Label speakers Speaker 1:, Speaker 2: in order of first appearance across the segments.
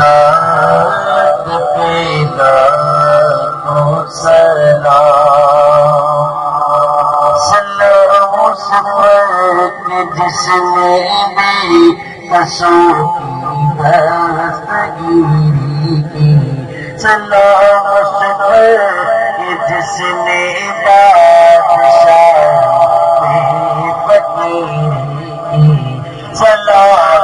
Speaker 1: ذات پہ لاکھوں سلام، سلام اس پر کہ جس نے بھی قصور کی دستگیری کی، سلام اس پر کہ جس نے بادشاہ میں فقیری کی، سلام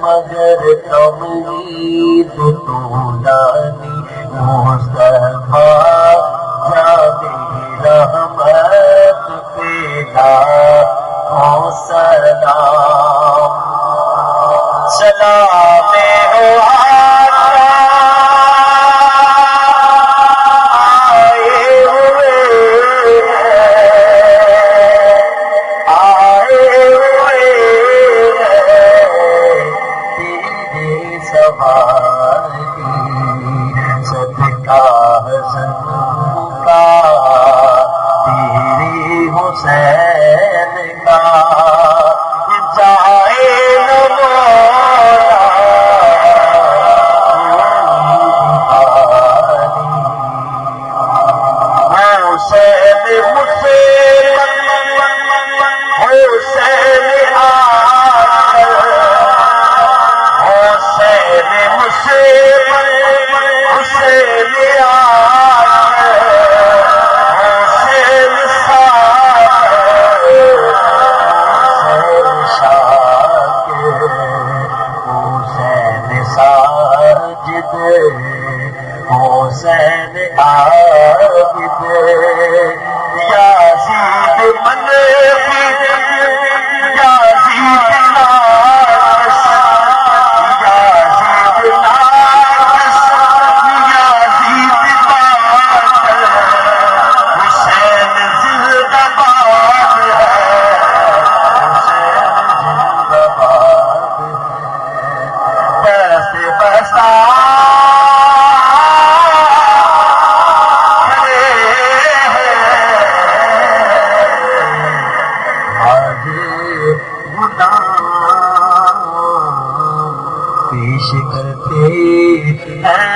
Speaker 1: مگر تمید تو لانی مصطفیٰ جانے رحمت پہ لاکھوں سلام، سلام ہو صدقہ حسن کا تیری حسین کا جائے نہ مولا حسین مجھ سے حسین حسین مجھ سے حسین عابد یزید منفی یزید ناقص یزید ناقص یزید باطل حسین زندہ باد ہے، حسین زندہ باد ہے، بس بسا پیش کرتے ہیں